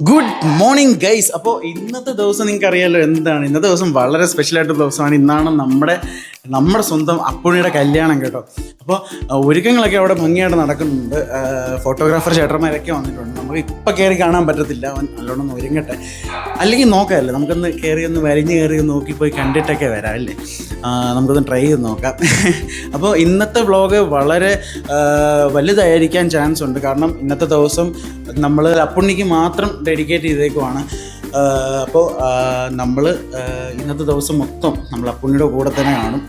Good morning guys. അപ്പോൾ ഇന്നത്തെ ദിവസം നിങ്ങൾക്ക് അറിയാമല്ലോ എന്താണ്. ഇന്നത്തെ ദിവസം വളരെ സ്പെഷ്യലായിട്ടൊരു ദിവസമാണ്. ഇന്നാണ് നമ്മുടെ സ്വന്തം അപ്പുണ്ണിയുടെ കല്യാണം കേട്ടോ. അപ്പോൾ ഒരുക്കങ്ങളൊക്കെ അവിടെ ഭംഗിയായിട്ട് നടക്കുന്നുണ്ട്. ഫോട്ടോഗ്രാഫർ ചേട്ടന്മാരൊക്കെ വന്നിട്ടുണ്ട്. നമുക്ക് ഇപ്പോൾ കയറി കാണാൻ പറ്റത്തില്ല, അവൻ നല്ലോണം ഒരുങ്ങട്ടെ. അല്ലെങ്കിൽ നോക്കാമല്ലേ, നമുക്കൊന്ന് ഒന്ന് വരിഞ്ഞ് കയറി നോക്കിപ്പോയി കണ്ടിട്ടൊക്കെ വരാം അല്ലേ. നമുക്കൊന്ന് ട്രൈ ചെയ്ത് നോക്കാം. അപ്പോൾ ഇന്നത്തെ വ്ളോഗ് വളരെ വലുതായിരിക്കാൻ ചാൻസ് ഉണ്ട്. കാരണം ഇന്നത്തെ ദിവസം നമ്മൾ അപ്പുണ്ണിക്ക് മാത്രം ഡെഡിക്കേറ്റ് ചെയ്തേക്കുവാണ്. അപ്പോൾ നമ്മൾ ഇന്നത്തെ ദിവസം മൊത്തം നമ്മൾ അപ്പുണ്ണിയുടെ കൂടെ തന്നെ കാണും.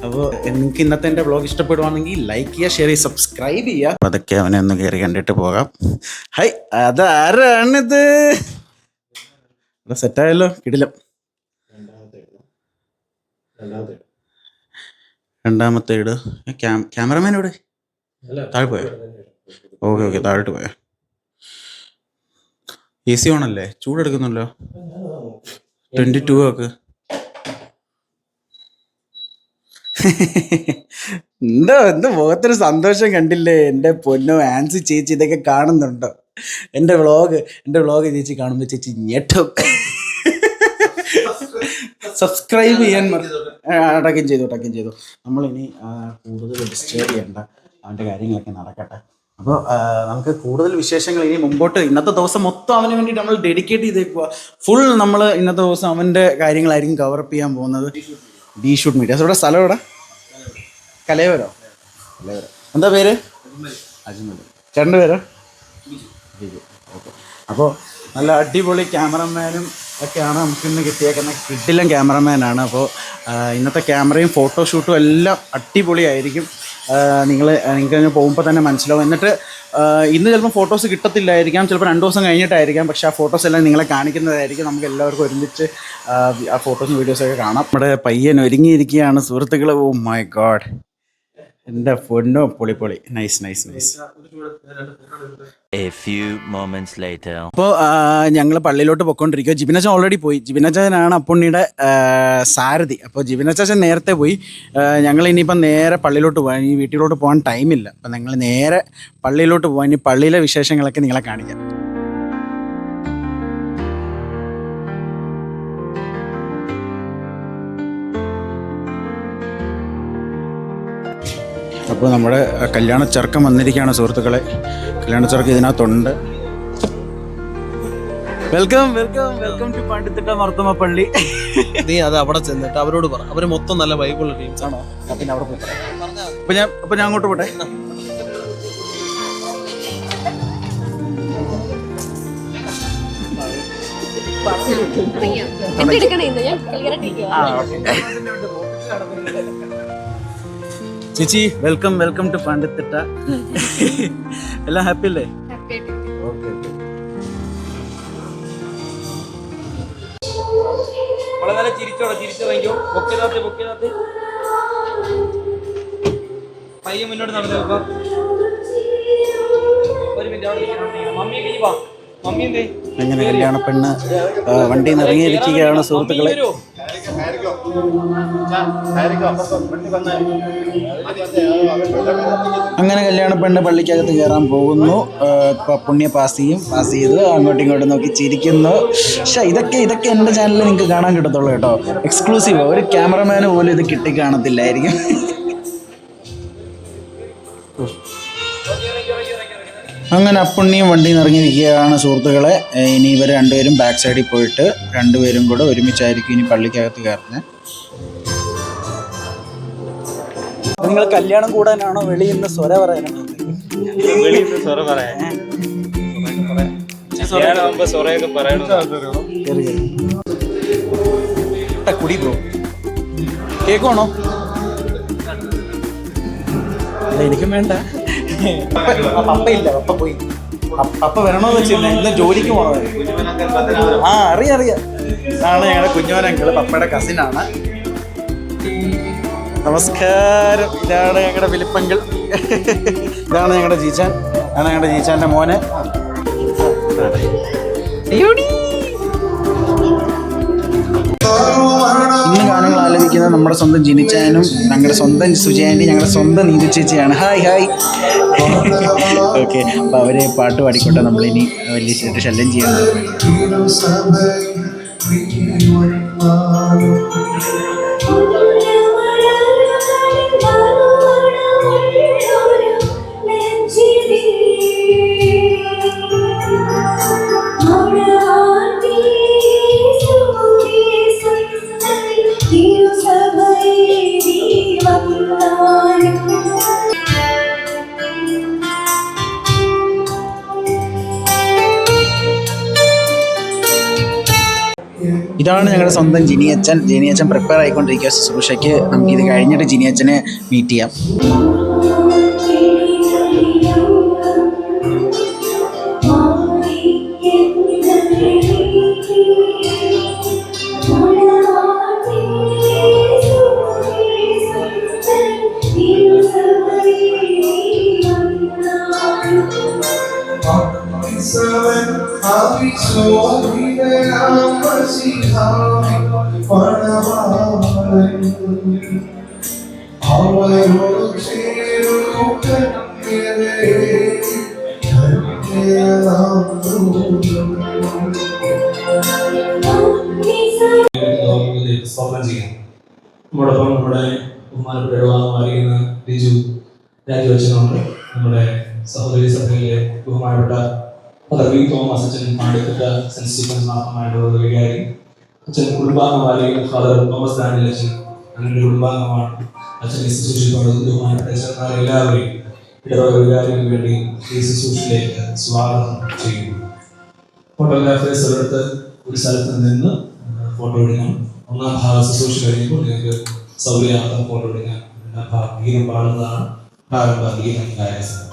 അപ്പോൾ നിങ്ങൾക്ക് ഇന്നത്തെ എൻ്റെ വ്ളോഗ് ഇഷ്ടപ്പെടുവാണെങ്കിൽ ലൈക്ക് ചെയ്യുക, ഷെയർ ചെയ്യുക, സബ്സ്ക്രൈബ് ചെയ്യുക. അപ്പോൾ അതൊക്കെ അവനെ ഒന്ന് കയറി കണ്ടിട്ട് പോകാം. ഹൈ, അതാരാണിത്? ഇവിടെ സെറ്റായല്ലോ, കിടിലം. രണ്ടാമത്തെ ഇട്. ക്യാമറമാൻ ഇവിടെ താഴെ പോയോ? ഓക്കെ താഴോട്ട് പോയോ? AC ഓണല്ലേ? ചൂടെടുക്കുന്നുണ്ടല്ലോ. 22 ഒക്കെ എന്താ മുഖത്തൊരു സന്തോഷം കണ്ടില്ലേ എൻ്റെ പൊന്നോ. ആൻസി ചേച്ചി ഇതൊക്കെ കാണുന്നുണ്ടോ? എൻ്റെ വ്ളോഗ് ചേച്ചി കാണുമ്പോൾ ചേച്ചി ഞെട്ടും. സബ്സ്ക്രൈബ് ചെയ്യാൻ ടക്കും ചെയ്തു. നമ്മളിനി കൂടുതൽ ഡിസ്റ്റർബ് ചെയ്യണ്ട, അവൻ്റെ കാര്യങ്ങളൊക്കെ നടക്കട്ടെ. അപ്പോൾ നമുക്ക് കൂടുതൽ വിശേഷങ്ങൾ ഇനി മുമ്പോട്ട്. ഇന്നത്തെ ദിവസം മൊത്തം അവന് വേണ്ടിയിട്ട് നമ്മൾ ഡെഡിക്കേറ്റ് ചെയ്തേക്കുക. ഫുൾ നമ്മൾ ഇന്നത്തെ ദിവസം അവൻ്റെ കാര്യങ്ങളായിരിക്കും കവറപ്പ് ചെയ്യാൻ പോകുന്നത്. D shoot medias. ഇവിടെ സ്ഥലം എവിടെ? കലയോരോ? എന്താ പേര്? അജ്മൽ. ചേട്ടൻ്റെ പേരോ? ഓക്കെ. അപ്പോൾ നല്ല അടിപൊളി ക്യാമറമാനും ഒക്കെയാണ് നമുക്കിന്ന് കിട്ടിയേക്കുന്ന. കിടിലൻ ക്യാമറമാനാണ്. അപ്പോൾ ഇന്നത്തെ ക്യാമറയും ഫോട്ടോഷൂട്ടും എല്ലാം അടിപൊളിയായിരിക്കും. നിങ്ങൾക്ക് പോകുമ്പോൾ തന്നെ മനസ്സിലാവും. എന്നിട്ട് ഇന്ന് ചിലപ്പോൾ ഫോട്ടോസ് കിട്ടത്തില്ലായിരിക്കാം, ചിലപ്പോൾ 2 ദിവസം കഴിഞ്ഞിട്ടായിരിക്കാം. പക്ഷേ ആ ഫോട്ടോസ് എല്ലാം നിങ്ങളെ കാണിക്കുന്നതായിരിക്കും. നമുക്ക് എല്ലാവർക്കും ഒരുമിച്ച് ആ ഫോട്ടോസും വീഡിയോസൊക്കെ കാണാം. നമ്മുടെ പയ്യൻ ഒരുങ്ങിയിരിക്കുകയാണ് സുഹൃത്തുക്കൾ. ഓ മൈ ഗോഡ്, എൻ്റെ പൊന്നോ, പൊളി. Nice. A few moments later. അപ്പോൾ ഞങ്ങൾ പള്ളിയിലോട്ട് പോയിക്കൊണ്ടിരിക്കുക. ജിബിനച്ചൻ ഓൾറെഡി പോയി. ജിബിനച്ചനാണ് അപ്പുണ്ണിയുടെ സാരഥി. അപ്പോൾ ജിബിനച്ചൻ നേരത്തെ പോയി. ഞങ്ങൾ ഇനിയിപ്പം നേരെ പള്ളിയിലോട്ട് പോകാൻ, ഈ വീട്ടിലോട്ട് പോകാൻ ടൈമില്ല. അപ്പം ഞങ്ങൾ നേരെ പള്ളിയിലോട്ട് പോകാൻ. ഇനി പള്ളിയിലെ വിശേഷങ്ങളൊക്കെ നിങ്ങളെ കാണിക്കാം. അപ്പോൾ നമ്മുടെ കല്യാണ ചെറുക്കൻ വന്നിരിക്കുകയാണ് സുഹൃത്തുക്കളെ. കല്യാണ ചെറുക്കൻ ഇതിനകത്തുണ്ട്. വെൽക്കം ടു പണ്ടിത്തിട്ട മർത്തമ പള്ളി. നീ അത് അവിടെ ചെന്നിട്ട് അവരോട് പറ. അവര് മൊത്തം നല്ല വൈബുള്ള ടീംസ് ആണോ? പിന്നെ അവിടെ പോയി അപ്പൊ ഞാൻ അങ്ങോട്ട് പോട്ടെ. ചേച്ചി വെൽക്കം ടു പണ്ടിത്തിട്ട. എല്ലാം ഹാപ്പി അല്ലേ? ഓക്കെ. വളരെ ചിരിച്ചോ. പൊക്കിനകത്ത് പയ്യെ മുന്നോട്ട് നടന്നു. ഒരു മിനിറ്റ് അവിടെ മമ്മിയൊക്കെ വാ. മമ്മി എന്തേ? അങ്ങനെ കല്യാണ പെണ്ണ് വണ്ടിയിൽ നിന്ന് ഇറങ്ങിയിരിക്കുകയാണ് സുഹൃത്തുക്കളെ. അങ്ങനെ കല്യാണ പെണ്ണ് പള്ളിക്കകത്ത് കയറാൻ പോകുന്നു. ഇപ്പം പുണ്യ പാസ് ചെയ്ത് അങ്ങോട്ടും ഇങ്ങോട്ടും നോക്കി ചിരിക്കുന്നു. പക്ഷേ ഇതൊക്കെ എൻ്റെ ചാനലിൽ നിങ്ങൾക്ക് കാണാൻ കിട്ടത്തുള്ളൂ കേട്ടോ. എക്സ്ക്ലൂസീവ്. ഒരു ക്യാമറമാന് പോലും ഇത് കിട്ടി കാണത്തില്ലായിരിക്കും. അങ്ങനെ അപ്പുണ്ണിയും വണ്ടിയിൽ നിന്ന് ഇറങ്ങിയിരിക്കുകയാണ് സുഹൃത്തുക്കളെ. ഇനി ഇവർ രണ്ടുപേരും ബാക്ക് സൈഡിൽ പോയിട്ട് രണ്ടുപേരും കൂടെ ഒരുമിച്ചായിരിക്കും ഇനി പള്ളിക്കകത്ത് കയറുന്നത്. നിങ്ങൾ കല്യാണം കൂടാനാണോ വെളിയിൽ നിന്ന് സ്വര പറയാനാണോ? കുടി ബ്രോ. കേക്കാണോ? എനിക്കും വേണ്ട. പപ്പ പോയി. പപ്പ വരണോന്ന് വെച്ചിരുന്നേ. ഇന്ന് ജോലിക്ക് പോണത്. അറിയാം. ഇതാണ് ഞങ്ങളുടെ കുഞ്ഞോനങ്കിള്, പപ്പയുടെ കസിനാണ്. നമസ്കാരം. ഇതാണ് ഞങ്ങളുടെ വിളിപ്പങ്കിൾ. ഇതാണ് ഞങ്ങളുടെ ജീച്ചാൻ. ആണ് ഞങ്ങളുടെ ജീച്ചാൻ്റെ മോനെ. ഇന്ന് ഗാനങ്ങൾ ആലപിക്കുന്നത് ഇരിക്കുന്നത് നമ്മുടെ സ്വന്തം ജിനിച്ചാനും ഞങ്ങളുടെ സ്വന്തം സുജയാൻ്റി, ഞങ്ങളുടെ സ്വന്തം നീതു ചേച്ചിയാണ്. Hi hi. ഓക്കെ, അപ്പോൾ അവർ പാട്ട് പാടിക്കൊണ്ട് നമ്മളിനി വലിയ ശല്യം ചെയ്യണം. ഇതാണ് ഞങ്ങളുടെ സ്വന്തം ജിനിയച്ചൻ. ജിനിയച്ചൻ പ്രിപ്പയർ ആയിക്കൊണ്ടിരിക്കുക ശുശ്രൂഷയ്ക്ക്. നമുക്കിത് കഴിഞ്ഞിട്ട് ജിനിയച്ചനെ മീറ്റ് ചെയ്യാം. സ്വാഗതം ചെയ്യാം. നമ്മോടൊപ്പം നമ്മുടെ ബഹുമാനപ്പെട്ട ഇടവാങ്ങുമായിരിക്കുന്ന ലിജു രാജിവെച്ചതുകൊണ്ട് നമ്മുടെ സഹോദരി സഭയിലെ ബഹുമാനപ്പെട്ട ഫാദർ വി തോമസ് അച്ഛൻ പാണ്ഡിക്കട്ട സെന്റ് സ്റ്റീഫൻസ് മാർത്തമായിട്ട് വികാരി അച്ഛൻ കുടുംബാംഗമായിരിക്കുന്ന ഫാദർ തോമസ് ഡാനിയൽ അച്ഛൻ അങ്ങനെ കുടുംബാംഗമാണ്. അച്ഛൻ ഈ ശുശ്രൂഷയോട് ബഹുമാനപ്പെട്ട അച്ഛന്മാർ എല്ലാവരെയും ഇടവക വികാരികൾക്ക് വേണ്ടി ഈ ശുശ്രൂഷയിലേക്ക് സ്വാഗതം ചെയ്യുന്നു. ഫോട്ടോഗ്രാഫേഴ്സ് ഒരിടത്ത് ഒരു സ്ഥലത്ത് നിന്ന് ഫോട്ടോ എടുക്കണം. ഒന്നാം ഭാഗം ശുശ്രൂഷ കഴിയുമ്പോൾ നിങ്ങൾക്ക് സൗകര്യാർത്ഥം ഫോട്ടോ എടുക്കാൻ രണ്ടാം ഭാഗം ഗീതം പാടുന്നതാണ്. പ്രാരംഭ ഗീതം ഗായക സംഘം.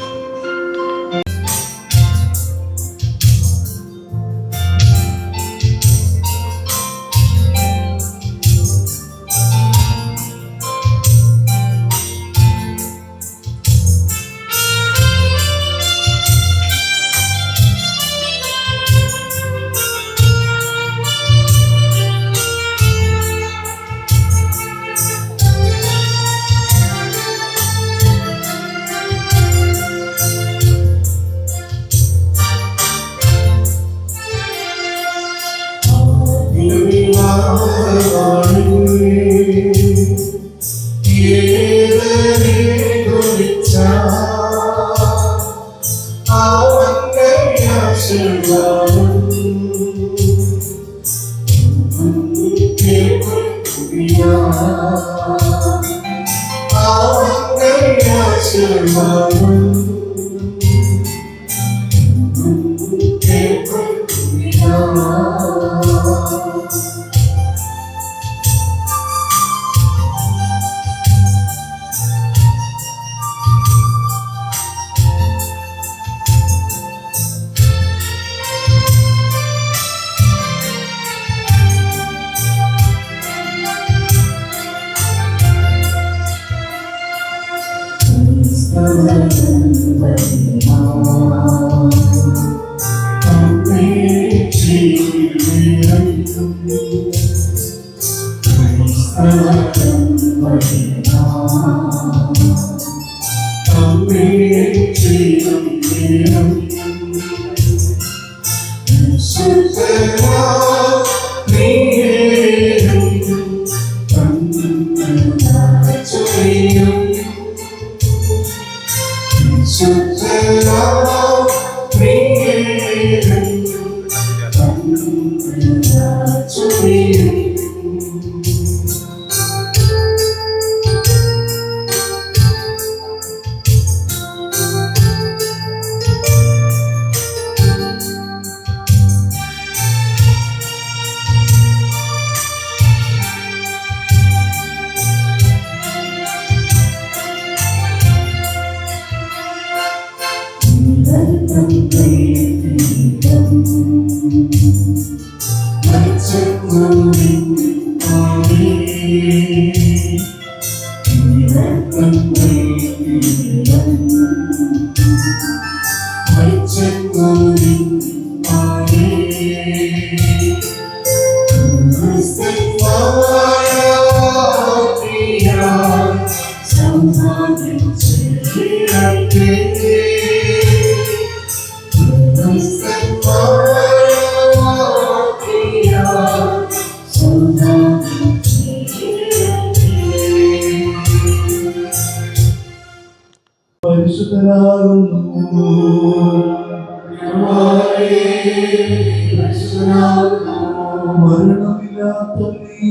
മരണമില്ലാത്തവനേ,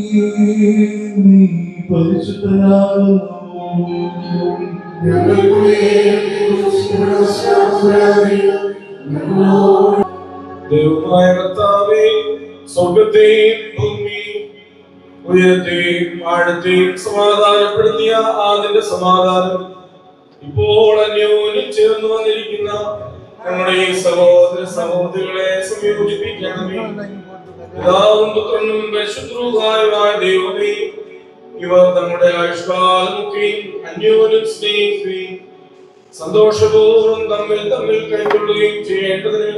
നീ പരിശുദ്ധനാകുന്നു. ദൈവമായ കർത്താവേ, സ്വർഗ്ഗത്തെയും ഭൂമിയും ഉയരത്തെയും ആഴത്തെയും സമാധാനപ്പെടുത്തിയ അതിന്റെ സമാധാനം ഇപ്പോൾ അന്യോന്യം ചേർന്ന് വന്നിരിക്കുന്ന നമ്മുടെ ഈ സഹോദര സഹോദരികളെ സംയോജിപ്പിക്കണമേ. പിതാവും പുത്രനും പരിശുദ്ധനുമായ ദൈവമേ, ഇവർ നമ്മുടെ ആയുഷ്കാലമൊക്കെയും അന്യോന്യം സ്നേഹിക്കുകയും സന്തോഷപൂർവ്വം തമ്മിൽ തമ്മിൽ കൈക്കൊള്ളുകയും ചെയ്യേണ്ടതിന്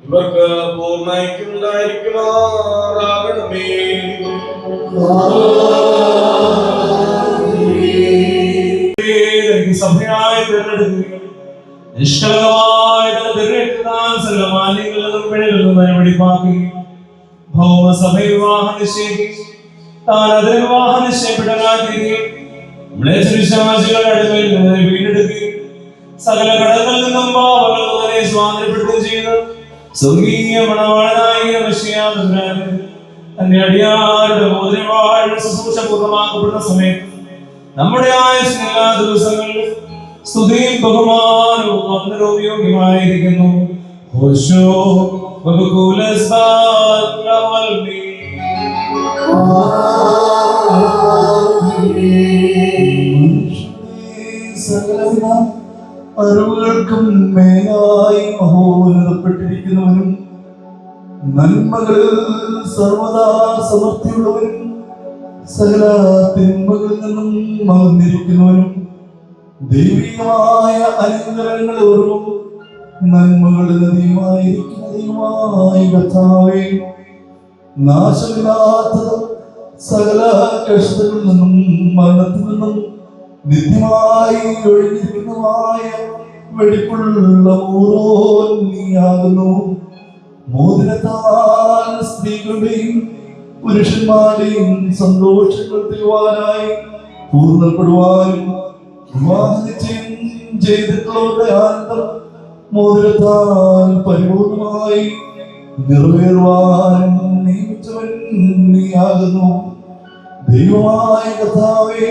ഇവർക്ക് പൂർണ്ണ ഐക്യമുണ്ടായിരിക്കുമാറാകണമേ. സഭയായി തിരഞ്ഞെടുക്കുകയും നിഷ്കളങ്കമായി തിരഞ്ഞെടുക്കാൻ സകലമാലിന്യങ്ങളും പിഴകളും വെടിപ്പാക്കുകയും ഭൗമസഭ വിവാഹം നിശ്ചയിക്കുകയും താൻ അതിന് വിവാഹം നിശ്ചയപ്പെട്ടതാക്കുകയും നമ്മുടെ വിശ്വാസികളുടെ അടുക്കൽ നിന്ന് വീണ്ടെടുക്കുകയും സകല കടങ്ങളിൽ നിന്നും പാപങ്ങളിൽ നിന്നെ സ്വാതന്ത്ര്യപ്പെടുത്തുകയും ചെയ്ത് സ്വർഗീയ മണവാളനായ മെസ്സിയാതമ്പുരാനെ തന്റെ അടിയാരുടെ മോതിരവാഴ ശുശ്രൂഷ പൂർണ്ണമാക്കപ്പെടുന്ന സമയത്ത് നമ്മുടെ ആയുസ്സിനെല്ലാ ദിവസങ്ങളിൽ സ്തുതിയും ബഹുമാനവും വന്ദനവും യോഗ്യമായിരിക്കുന്നു. സകലവിധ അറിവുകൾക്കും മേലായി മഹോന്നതപ്പെട്ടിരിക്കുന്നവനും നന്മകളിൽ സർവദാ സമൃദ്ധിയുള്ളവനും സകല തിന്മകളിൽ നിന്നും അകന്നിരിക്കുന്നവനും ദൈവികമായ അനുഗ്രഹങ്ങൾ ഓർവും നന്മകളുടെ നദിയുമായിരിക്കുന്ന ദൈവമായ കർത്താവേ, നാശമില്ലാത്തതും സകല കഷ്ടതകളിൽ നിന്നും മരണത്തിൽ നിന്നും നിത്യമായി ഒഴിഞ്ഞിരിക്കുന്നതുമായ വെടിപ്പുള്ള മൂറോൻ നീയാകുന്നു. മോതിരത്താൽ സ്ത്രീകളുടെയും പുരുഷന്മാരുടെയും സന്തോഷങ്ങൾ തിരുവാനായി പൂർണ്ണപ്പെടുവാനും വിവാഹനിശ്ചയം ചെയ്തിട്ടുള്ളവരുടെ ആനന്ദം മോതിരത്താൽ പരിപൂർണമായി നിറവേറുവാനും നിയമിച്ചവൻ നീയാകുന്നു. ദൈവമായ കർത്താവേ,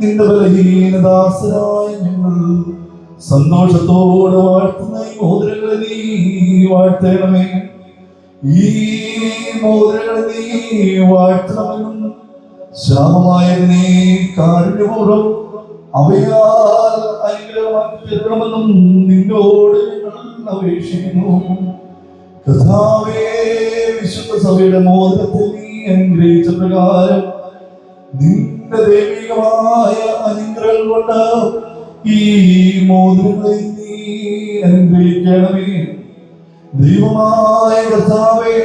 നിന്റെ ബലഹീനദാസരായ ഞങ്ങൾ സന്തോഷത്തോടെ വാഴ്ത്തുന്ന ഈ മോതിരങ്ങളെ നീ വാഴ്ത്തണമേ. ഈ മോതിരങ്ങളെ നീ വാഴ്ത്തണമെന്നും ശാപമായതിനെ കാരുണ്യപൂർവ്വം അവയാൽ അനുഗ്രഹമാക്കി തീർക്കണമെന്നും നിന്നോട് ഞങ്ങൾ അപേക്ഷിക്കുന്നു. കർത്താവേ, വിശുദ്ധ സഭയുടെ മോതിരത്തെ നീ അനുഗ്രഹിച്ച പ്രകാരം നിന്റെ ദൈവികമായ അനുഗ്രഹം കൊണ്ട് ഈ മോതിരങ്ങളെ നീ അനുഗ്രഹിക്കണമേ. ദൈവമായ കർത്താവേ,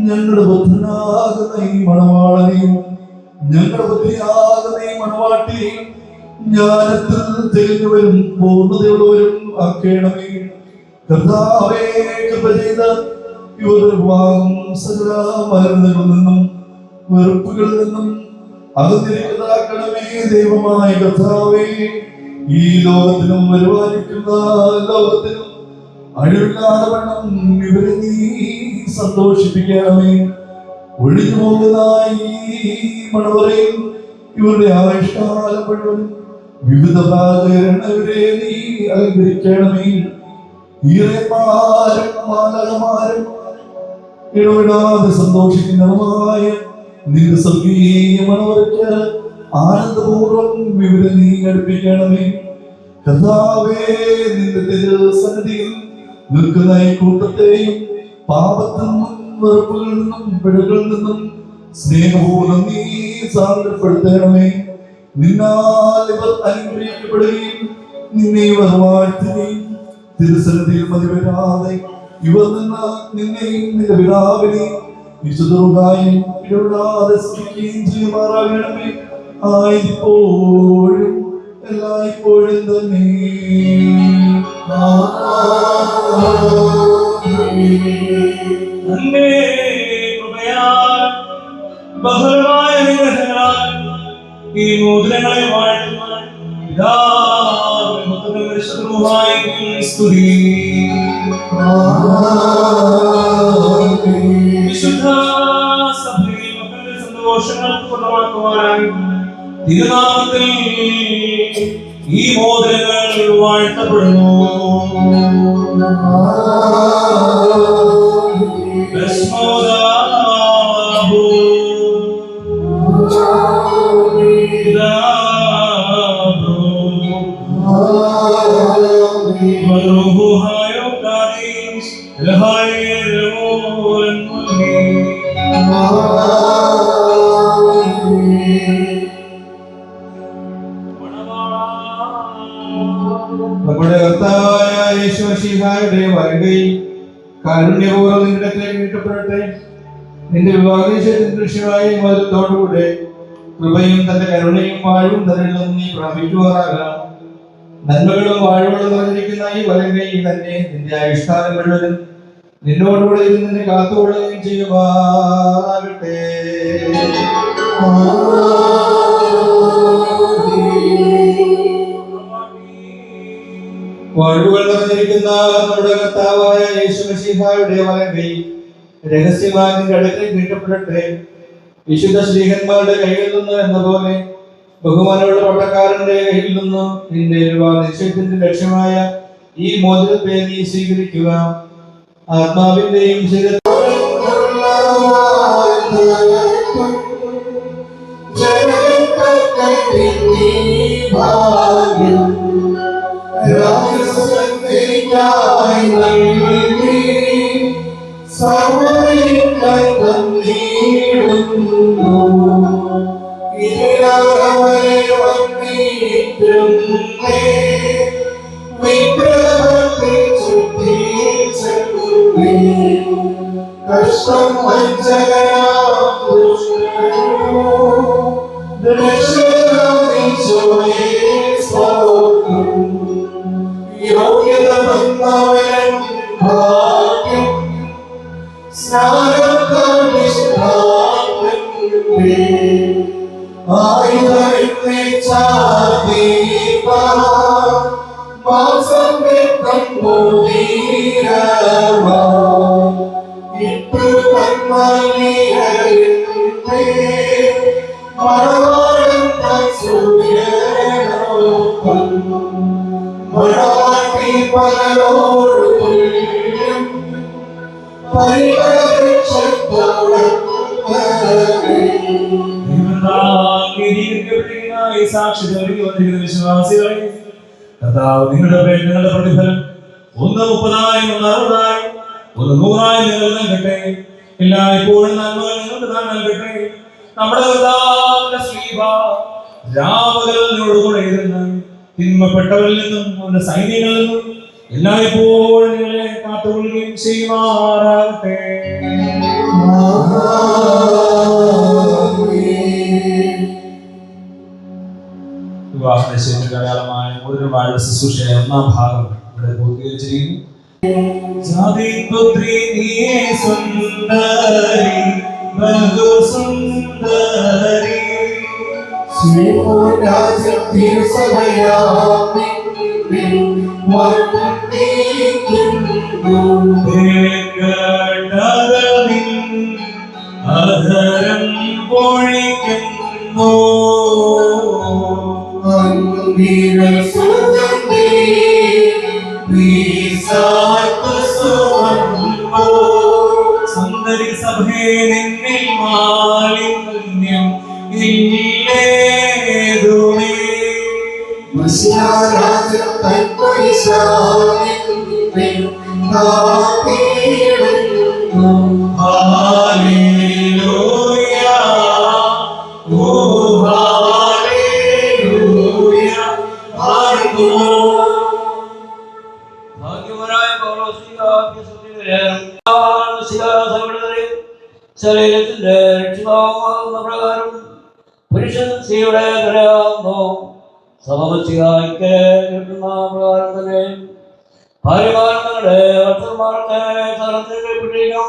ഞങ്ങളുടെ ബുദ്ധനാകുന്ന ഈ മണവാളനെയും ഞങ്ങളുടെ ബുദ്ധിയാകുന്ന ഈ മണവാട്ടിയെയും ജ്ഞാനത്തിൽ തികഞ്ഞവരും പൂർണ്ണതയുള്ളവരും ആക്കണമേ. കർത്താവേ, കൃപ ചെയ്ത ഇവരുടെ വിവാഹം സകല മരുന്നുകളിൽ നിന്നും വെറുപ്പുകളിൽ നിന്നും അകന്നിരിക്കുന്നതാക്കണമേ. ദൈവമായ കർത്താവേ, ഈ ലോകത്തിനും വരുവാനിക്കുന്ന ലോകത്തിനും അഴിവില്ലാതെ വണ്ണം ഇവരെ നീ സന്തോഷിപ്പിക്കണമേ. ഒഴിഞ്ഞു പോകുന്ന ഈ മണവരെയും ഇവരുടെ ആയുഷ്കാലം മുഴുവൻ വിവിധ ഭാഗവരെ നീ അലങ്കരിക്കണമേ. ഈറന്മാരും മാലകമാരും ഇടവിടാതെ സന്തോഷിക്കുന്നതുമായ നിന്റെ സ്വർഗീയ മണവർക്ക് ആനന്ദപൂർവ്വം ഇവരെ നീ അടുപ്പിക്കണമേ. കർത്താവേ, നിന്റെ തിരുസന്നിധിയിൽ നിൽക്കുന്ന ഈ കൂട്ടത്തെയും പാപത്തിൽ നിന്നും വെറുപ്പുകളിൽ നിന്നും പിഴകളിൽ നിന്നും സ്നേഹപൂർവ്വം നീ സാന്ദ്രപ്പെടുത്തണമേ. നിന്നാൽ ഇവർ അനുഗ്രഹിക്കപ്പെടുകയും നിന്നെ ഇവർ വാഴ്ത്തുകയും തിരുസന്നിധിയിൽ മതിവരാതെ ഇവർ നിന്ന് നിന്നെയും നിന്റെ പിതാവിനെയും വിശുദ്ധരുകായും ഇടപെടാതെ സ്തുതിക്കുകയും ചെയ്യുമാറാകണമേ. ആയിപ്പോഴും എല്ലായ്പ്പോഴും തന്നെ. ബഹുലമായ നിഗ്രഹങ്ങളാൽ ഈ മോതിരങ്ങളെ വാഴ്ത്തുവാൻ പിതാവിനും പുത്രനും പരിശുദ്ധനുമായ സ്തുതി. വിശുദ്ധ സഭയിൽ മക്കളുടെ സന്തോഷങ്ങൾക്ക് കൊണ്ടുവാക്കുവാനായി തിരുനാമത്തിൽ ഈ മോതിരങ്ങൾ വാഴ്ത്തപ്പെടുന്നു. നമ്മുടെ കർത്താവായ യേശുമിശിഹായുടെ വരുകയിൽ കാരുണ്യപൂർവ്വം നിന്റെ അടുക്കലേക്ക് നീട്ടപ്പെടട്ടെ. നിന്റെ വിവാഹനിശ്ചയത്തിന് ദൃശ്യമായി മധുരത്തോടുകൂടെ കൃപയും തന്റെ കരുണയും വാഴും തന്നിൽ നീ പ്രാപിക്കുവാറാകാം. നന്മകളും വാഴുകളും നിറഞ്ഞിരിക്കുന്ന ഈ വലങ്കൈ തന്നെ നിന്റെ ആയുഷ്കാലം മുഴുവനും നിന്നോടുകൂടെ നിന്നെ കാത്തുകൊള്ളുകയും ചെയ്യുമാറാകട്ടെ. വാഴുകൾ നിറഞ്ഞിരിക്കുന്ന നമ്മുടെ കർത്താവായ യേശുമിശിഹായുടെ വലങ്കൈ രഹസ്യമായി നിന്റെ അടുക്കലേക്ക് നീട്ടപ്പെടട്ടെ. വിശുദ്ധ ശ്രീഹന്മാരുടെ കയ്യിൽ നിന്ന് എന്ന പോലെ ബഹുമാനമുള്ള പട്ടക്കാരന്റെ കയ്യിൽ നിന്നും നിന്റെ നിശ്ചയത്തിന്റെ ലക്ഷ്യമായ ഈ മോചനത്തെ നീ സ്വീകരിക്കുക. ആത്മാവിന്റെയും കഷ്ടം യോഗ്യത വിശ്വാസികളെ കർത്താവ് നിങ്ങളുടെ പ്രതിഫലം 130 160 100 നൽകട്ടെ. എല്ലായ്പ്പോഴും നന്മകൾ നിങ്ങൾക്ക് നൽകട്ടെ. നമ്മുടെ കർത്താവിന്റെ ശ്ലീബ രാമകലനോടുകൂടെ ഇരുന്ന് തിന്മപ്പെട്ടവരിൽ നിന്നും അവരുടെ സൈന്യങ്ങളിൽ നിന്നും എല്ലായ്പ്പോഴും നിങ്ങളെ കാത്തുകൊള്ളുകയും ചെയ്യുമാറാകട്ടെ. വിവാഹനിശ്ചയത്തിന് അടയാളമായ മോതിരവാഴ ശുശ്രൂഷയുടെ 1ാം ഭാഗം ഇവിടെ പൂർത്തീകരിച്ചിരിക്കുന്നു. ജാതിപുത്രി നീയേ സുന്ദരി ബഹുസുന്ദരി അധരം പൊഴിക്കുന്നു സുന്ദരി സഭേ നിന്നിൽ മാലിന്യം ഇല്ലേതുമേ. ശരീരത്തിന്റെ രക്ഷിതാവുന്ന പ്രകാരം പുരുഷൻ സ്ത്രീയുടെ ധരാകുന്നു. സമമത്സ്യക്ക് കിട്ടുന്ന പ്രകാരം തന്നെ ഭാര്യമാർ നിങ്ങളുടെ ഭർത്തന്മാർക്ക് തലത്തിൽപ്പെട്ടിരിക്കും.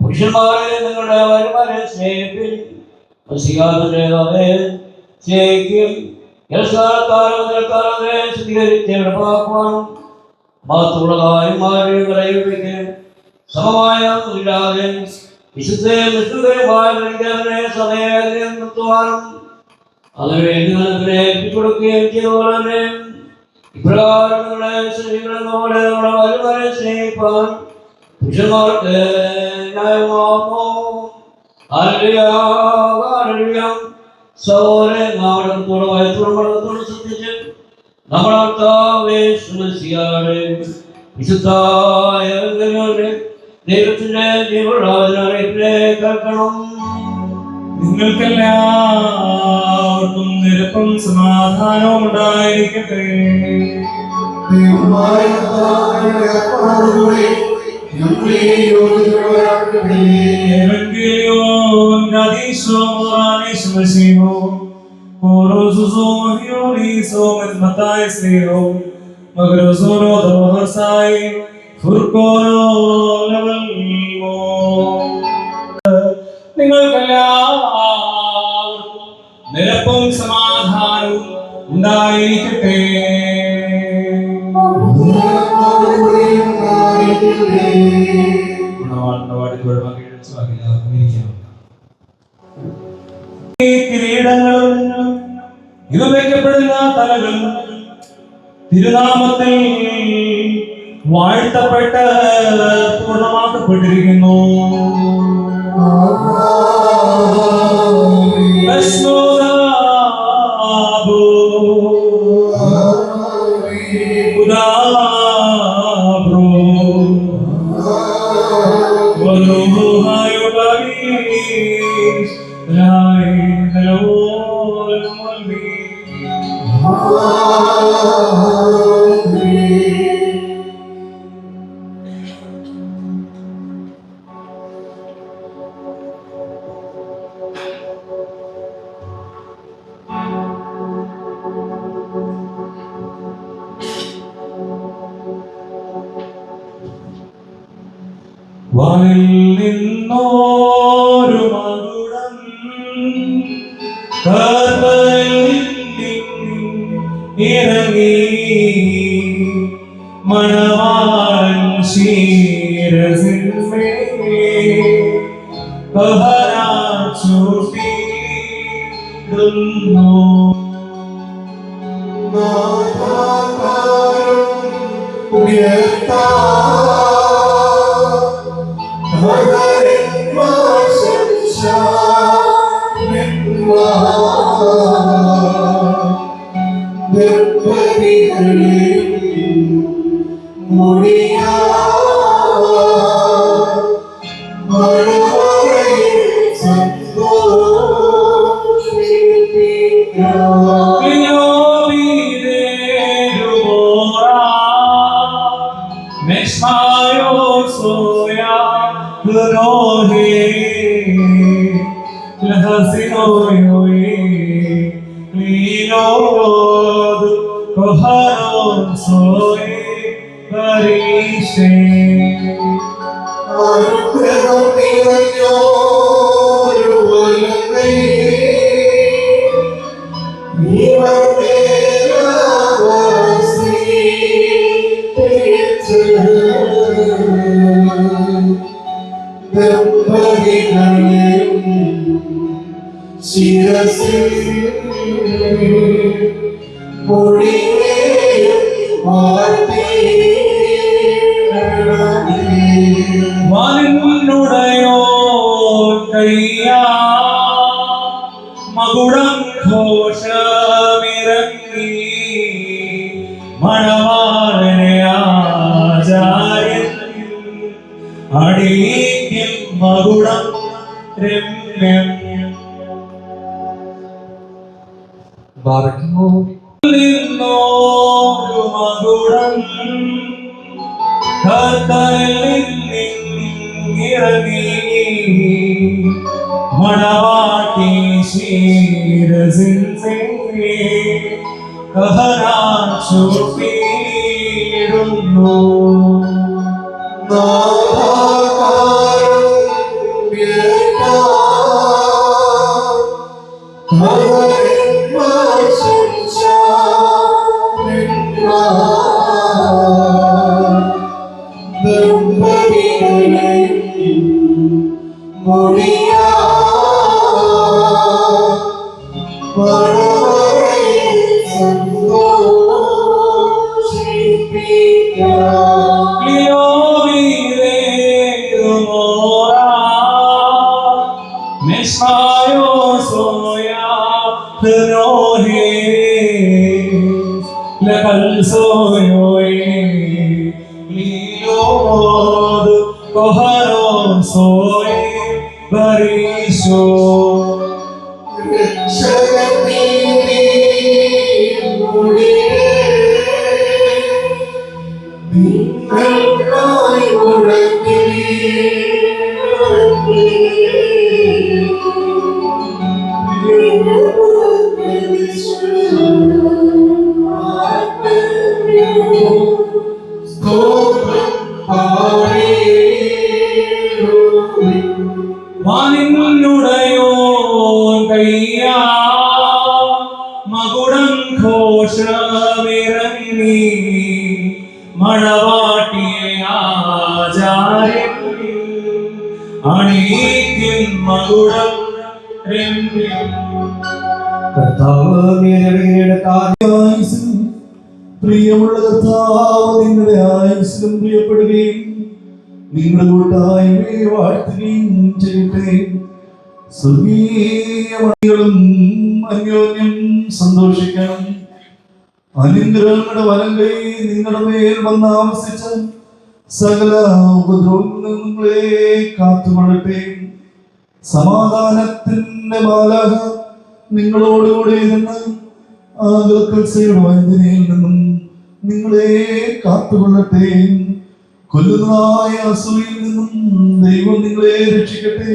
പുരുഷന്മാരെ നിങ്ങളുടെ ഭാര്യമാരെ സ്നേഹിപ്പിൻ. സ്നേഹിക്കും. ശുദ്ധീകരിച്ച് നടപ്പാക്കുവാനും മഹത്തുള്ള കാര്യമാരെ സമമായ ഇല്ലാതെ വിശുദ്ധമായ സമയം നിർത്തുവാനും അതിനുവേണ്ടി നിലത്തിനെ ഏൽപ്പിക്കൊടുക്കുകയും ചെയ്തപോലെ തന്നെ ഇപ്രകാരം നിങ്ങളെ സ്നേഹിക്കുന്നതുപോലെ നമ്മുടെ വലുവരെ സ്നേഹിപ്പാൻ പുരുഷന്മാർക്ക് ന്യായമാകുന്നു. സഹോദരൻ നാടകത്തോടെ വയത്തോടെ മടക്കത്തോടെ ശ്രദ്ധിച്ച് നമ്മളെ വിശുദ്ധായ ദൈവത്തിന്റെ ജീവനെ കേൾക്കണം. നിങ്ങൾക്കെല്ലാവർക്കും നിരപ്പും സമാധാനവും ഉണ്ടായിരിക്കട്ടെ. നിങ്ങൾക്കെല്ലാവർക്കും നിരപ്പും സമാധാനവും ഉണ്ടായിരിക്കട്ടെ. കിരീടങ്ങളും ഇത് വയ്ക്കപ്പെടുന്ന തലകൾ തിരുനാമത്തിൽ വാഴ്ത്തപ്പെട്ട് പൂർണ്ണമാക്കപ്പെട്ടിരിക്കുന്നു. വാനിൽ നിന്നോരു മകുടം ഇറങ്ങി മണവാളൻ ചൂട്ടിടുന്നു. വാനിനുടയോ കയ്യാ മകുടം ഘോഷമിറങ്ങി മണവാളനെ ആചാര്യൻ അടിയിൽ മകുടം രമ്യം നിന്നോരു മകുടം ഇറങ്ങി മണവാട്ടി ശീരസിൽ ചൂട്ടിടുന്നു. പ്രിയമുള്ള കർത്താവ്, നിങ്ങളുടെ ആയുസ്സിലും പ്രിയപ്പെടുകയും നിങ്ങളുടെ കൂട്ടായ്മയെ വാഴ്ത്തുകയും ചെയ്യട്ടെ. സ്വർഗീയ മണികളും അന്യോന്യം സന്തോഷിക്കണം. അനുഗ്രഹങ്ങളുടെ വലം കൈ നിങ്ങളുടെ മേൽ വന്നാവസിച്ച സകല ഉപദ്രവങ്ങളിൽ നിങ്ങളെ കാത്തുകൊള്ളട്ടെ. സമാധാനത്തിന്റെ മാലാഖ നിങ്ങളോടുകൂടെ നിന്ന് ആകൽക്കൽസയുടെ വൈദ്യനയിൽ നിന്നും നിങ്ങളെ കാത്തുകൊള്ളട്ടെ. കൊല്ലുന്നതായ അസൂയിൽ നിന്നും ദൈവം നിങ്ങളെ രക്ഷിക്കട്ടെ.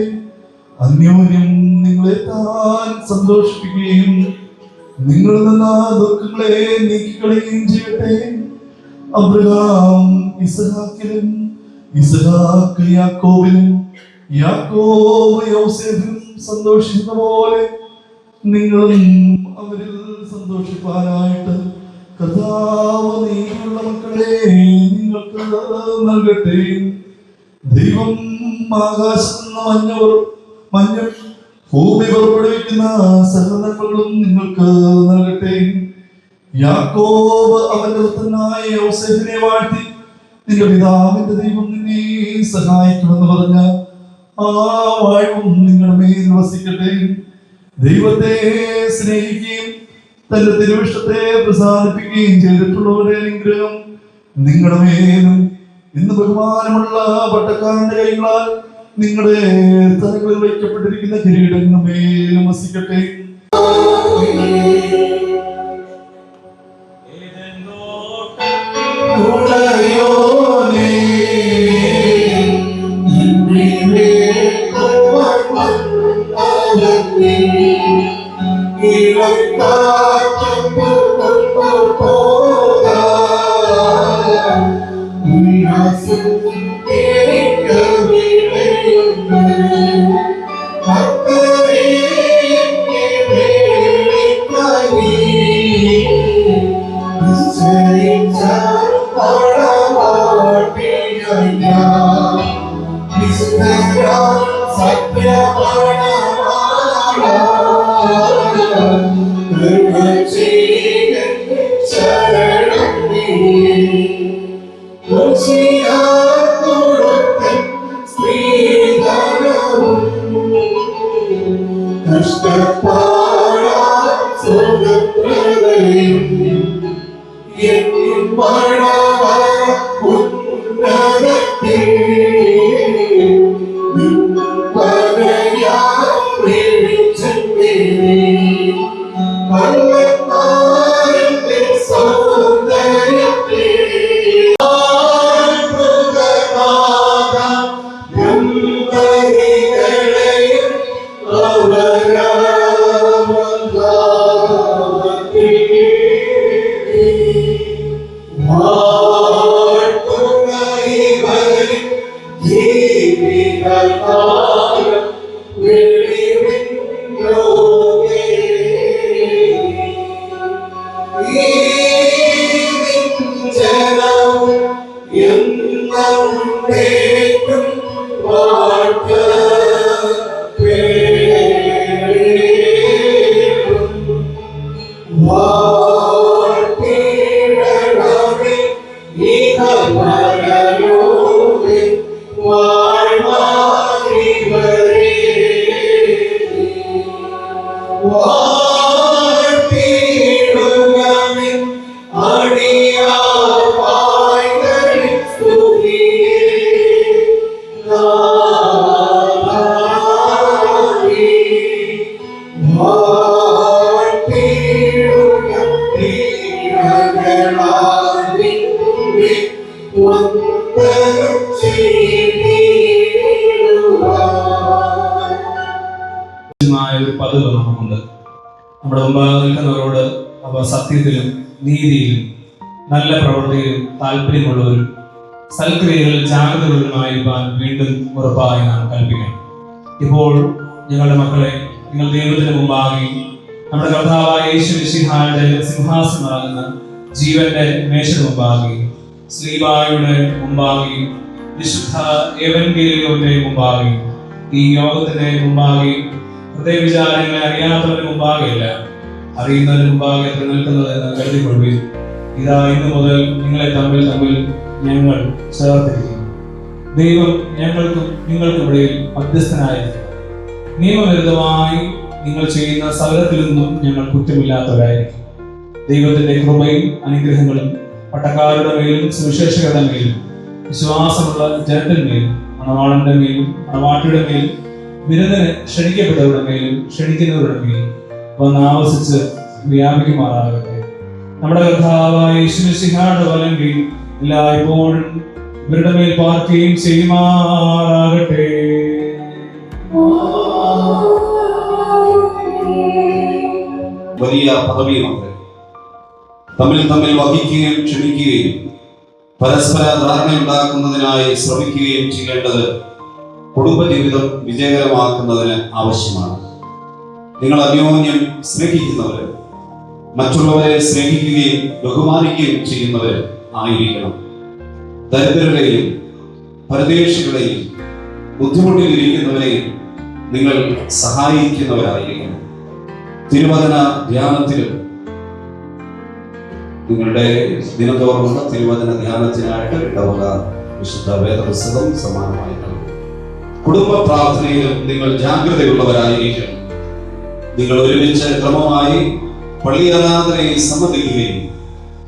അന്യോന്യം നിങ്ങളെ താൻ സന്തോഷിപ്പിക്കുകയും നിങ്ങളിൽ നിന്ന് ദുഃഖങ്ങളെ നീക്കിക്കളയുകയും ചെയ്യട്ടെ. അബ്രഹാം ഇസഹാക്കിലും, ഇസഹാക്ക് യാക്കോബിലും, യാക്കോബ് യോസേഫിലും സന്തോഷിക്കുന്ന പോലെ നിങ്ങളും അവരിൽ സന്തോഷിപ്പാനായിട്ട് കർത്താവ് നീതിയുള്ള മക്കളെ നിങ്ങൾക്ക് നൽകട്ടെ. ദൈവം ആകാശത്തുനിന്ന് മഞ്ഞൾ ഭൂമി പുറപ്പെടുവിക്കുന്ന സകലങ്ങളും നിങ്ങൾക്ക് നൽകട്ടെ. യാക്കോബ് അവന്റെ പുത്രനായ യോസേഫിനെ വാഴ്ത്തി നിന്റെ പിതാവിന്റെ ദൈവം നിന്നെ സഹായിക്കുമെന്ന് പറഞ്ഞ ആ വാഴ്വും നിങ്ങളുടെ മേൽ വസിക്കട്ടെ. ദൈവത്തെ സ്നേഹിക്കുകയും തന്റെ തിരുവിഷ്ടത്തെ പ്രസാദിപ്പിക്കുകയും ചെയ്തിട്ടുള്ളവരുടെ അനുഗ്രഹം നിങ്ങളുടെ മേലും ഇന്ന് ബഹുമാനമുള്ള പട്ടക്കാരന്റെ കൈകളാൽ നിങ്ങളുടെ തലകളിൽ വയ്ക്കപ്പെട്ടിരിക്കുന്ന കിരീടങ്ങളുടെ മേലും വസിക്കട്ടെ. Walk ഒരു പതിവ് നമുക്കുണ്ട്. നമ്മുടെ മുമ്പാകെ നിൽക്കുന്നവരോട് അവ സത്യത്തിലും നീതിയിലും നല്ല പ്രവൃത്തിയിലും താല്പര്യമുള്ളവരും സൽക്രിയകളിൽ ജാഗ്രതയുള്ളവരുമായിരിക്കാൻ വീണ്ടും ഉറപ്പായി നാം കൽപ്പിക്കണം. ഇപ്പോൾ ഞങ്ങളുടെ മക്കളെ നിങ്ങൾ ദൈവത്തിന് മുമ്പാകെ നമ്മുടെ കർത്താവായ യേശു മിശിഹായുടെ സിംഹാസനമാകുന്ന ജീവന്റെ മേശയുടെ മുമ്പാകെ സ്ലീബായുടെ മുമ്പാകെ വിശുദ്ധ എവൻഗേലിയോന്റെ മുമ്പാകെ ഈ യോഗത്തിന്റെ മുമ്പാകെ ഹൃദയവിചാരങ്ങളെ അറിയാത്തവരുടെ മുമ്പാകെയല്ല അറിയുന്നതിന് മുമ്പാകെ നിൽക്കുന്നത് എന്ന് കരുതിക്കൊള്ളുകയും ഇതാ ഇന്നു മുതൽ നിങ്ങളെ തമ്മിൽ ഞങ്ങൾ ചേർത്തിരിക്കുന്നു. ദൈവം ഞങ്ങൾക്കും നിങ്ങൾക്കും ഇടയിൽ മധ്യസ്ഥനായിരിക്കും. നിയമവിരുദ്ധമായി നിങ്ങൾ ചെയ്യുന്ന സകലത്തിൽ നിന്നും ഞങ്ങൾ കുറ്റമില്ലാത്തവരായിരിക്കും. ദൈവത്തിന്റെ കൃപയും അനുഗ്രഹങ്ങളും പട്ടക്കാരുടെ മേലും സുവിശേഷകരുടെ മേലും വിശ്വാസമുള്ള ജനത്തിന്റെ മേലും മണവാളന്റെ മേലും മണവാട്ടിയുടെ മേലും വിരുന്നിന് ക്ഷണിക്കപ്പെട്ടവരുടെ മേലും ക്ഷണിക്കുന്നവരുടെ മേലും വന്നാവസിച്ച് വ്യാപിക്കുമാറാകട്ടെ. നമ്മുടെ കർത്താവായ യേശു മിശിഹായുടെ വലം കീഴിൽ എല്ലായ്പ്പോഴും ഇവരുടെ മേൽ പാർക്കുകയും ചെയ്യുമാറാകട്ടെ. വലിയ പദവിയുമുണ്ട്. തമ്മിൽ വഹിക്കുകയും ക്ഷമിക്കുകയും പരസ്പര ധാരണയുണ്ടാക്കുന്നതിനായി ശ്രമിക്കുകയും ചെയ്യേണ്ടത് കുടുംബജീവിതം വിജയകരമാക്കുന്നതിന് ആവശ്യമാണ്. നിങ്ങൾ അന്യോന്യം സ്നേഹിക്കുന്നവര്, മറ്റുള്ളവരെ സ്നേഹിക്കുകയും ബഹുമാനിക്കുകയും ചെയ്യുന്നവർ ആയിരിക്കണം. ദരിദ്രരെയും പരദേശികളെയും ബുദ്ധിമുട്ടിലിരിക്കുന്നവരെയും നിങ്ങൾ സഹായിക്കുന്നവരായിരിക്കണം. തിരുവചന ധ്യാനത്തിലും നിങ്ങളുടെ ദിനത്തോറുമുള്ള തിരുവചന ധ്യാനത്തിനായിട്ട് ഇടവക വിശുദ്ധ വേദപുസ്തകം സമാനമായി നൽകും. കുടുംബ പ്രാർത്ഥനയിലും നിങ്ങൾ ജാഗ്രതയുള്ളവരായിരിക്കണം. നിങ്ങൾ ഒരുമിച്ച് ക്രമമായി പള്ളി ആരാധനയിൽ സംബന്ധിക്കുകയും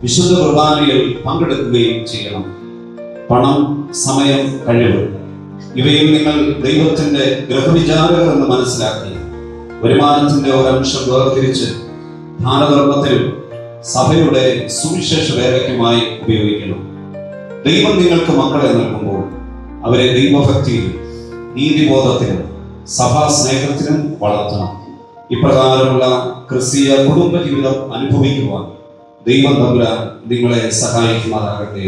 വിശുദ്ധ കുർബാനയിൽ പങ്കെടുക്കുകയും ചെയ്യണം. പണം, സമയം, കഴിവ് ഇവയിൽ നിങ്ങൾ ദൈവത്തിന്റെ ഗൃഹവിചാരകർ എന്ന് മനസ്സിലാക്കി വരുമാനത്തിന്റെ ഒരംശം വേർതിരിച്ച് ദാനധർമ്മത്തിലും സഭയുടെ സുവിശേഷ വേലയ്ക്കുമായി ഉപയോഗിക്കണം. ദൈവം നിങ്ങൾക്ക് മക്കളെ നൽകുമ്പോൾ അവരെ ദൈവഭക്തിയിലും നീതിബോധത്തിലും സഭാ സ്നേഹത്തിലും വളർത്തണം. ഇപ്രകാരമുള്ള ക്രിസ്തീയ കുടുംബജീവിതം അനുഭവിക്കുവാൻ ദൈവം തമ്പുരാൻ നിങ്ങളെ സഹായിക്കുമാറാകട്ടെ.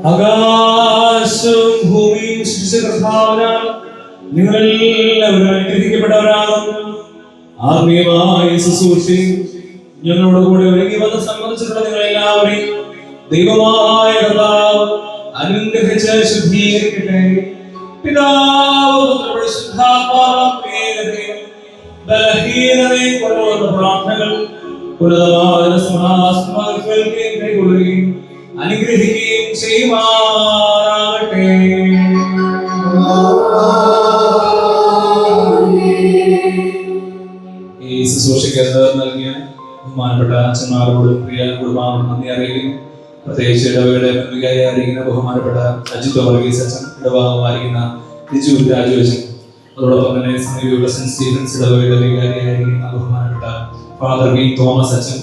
ആകാശവും ഭൂമിയും സൃഷ്ടിച്ച കർത്താവിനാൽ നിങ്ങളെല്ലാവരും അനുഗ്രഹിക്കപ്പെട്ടവരാകുന്നു. ആത്മീയമായ ശുശ്രൂഷയും ഞങ്ങളോട് കൂടെ ഒരുങ്ങി വന്ന് സംബന്ധിച്ചിട്ടുള്ള നിങ്ങളെല്ലാവരെയും ദൈവമായ കർത്താവ് അനുഗ്രഹിച്ച് ശുദ്ധീകരിക്കട്ടെ. പിതാവ് ബലഹീനതയും കുറവുള്ള പ്രാർത്ഥനകൾ കൈകൊള്ളുകയും അനുഗ്രഹിക്കുകയും ചെയ്യുമാറാകട്ടെ. ഈ ശുശ്രൂഷയ്ക്ക് നൽകിയ ബഹുമാനപ്പെട്ട അച്ഛന്മാരോടും പ്രിയ കുടുംബാനോടും നന്ദി അറിയിക്കുന്നു. പ്രത്യേകിച്ച് ഇടവകയുടെ മുൻവികാരിയായിരിക്കുന്ന ബഹുമാനപ്പെട്ട അജിത് വർഗീസ് അച്ഛൻ, ഇടവകമായിരിക്കുന്ന ലിജു രാജു അച്ഛൻ, അതോടൊപ്പം തന്നെ സമീപമുള്ള സെന്റ് സ്റ്റീഫൻസ് ഇടവകയുടെ വികാരിയായിരിക്കുന്ന ബഹുമാനപ്പെട്ട ഫാദർ വി തോമസ് അച്ഛൻ,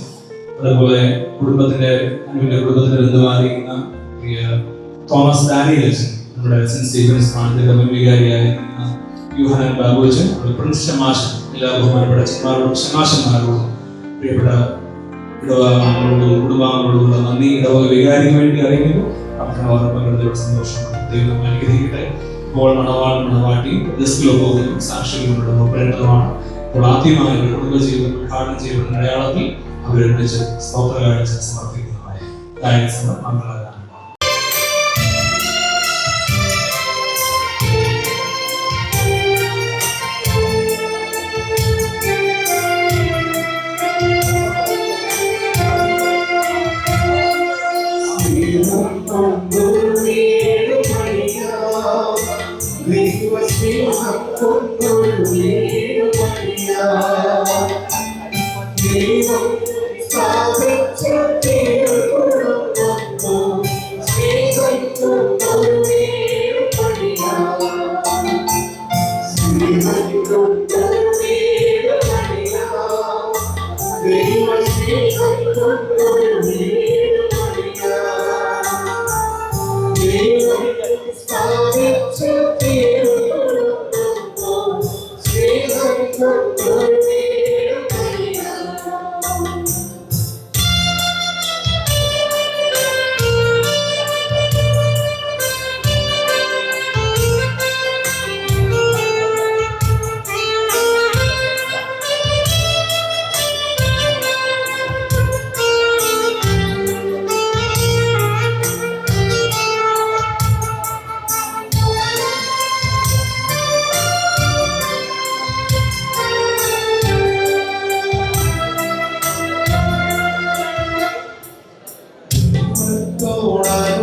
അതുപോലെ കുടുംബത്തിന്റെ ബന്ധുവായിരിക്കുന്ന പ്രിയ തോമസ് ഡാനിയൽ അച്ഛൻ, നമ്മുടെ സെന്റ് സ്റ്റീഫൻസ് സ്ഥാനത്തിന്റെ മുൻവികാരിയായിരിക്കുന്ന യൂഹനാൻ ബാബു അച്ഛൻ, പ്രിൻസ് ഷമാശൻ, എല്ലാ ബഹുമാനപ്പെട്ട അച്ഛന്മാരോടും ഷമാശന്മാരോടും പ്രിയപ്പെട്ട ഇടവകളോടും കുടുംബാംഗങ്ങളോടുള്ള നന്ദി ഇടവക വികാരിക്ക് വേണ്ടി അറിയിക്കുന്നു. അവർക്ക് പങ്കെടുത്തവരുടെ സന്തോഷമാണ്. ദൈവം അനുഗ്രഹിക്കട്ടെ. ഇപ്പോൾ മണവാട്ടി ഡെസ്കിലോ പോകുന്നു, സാക്ഷികളുടെ നോക്കേണ്ടതുമാണ്. അപ്പോൾ ആദ്യമായി ഒരു കുടുംബജീവിതം ഉദ്ഘാടനം ചെയ്യപ്പെടുന്ന അടയാളത്തിൽ അവരൊന്നിച്ച് സ്തോത്രകാഴ്ച സമർപ്പിക്കുന്നതായി മംഗളാകാരം. Deus, salve-te,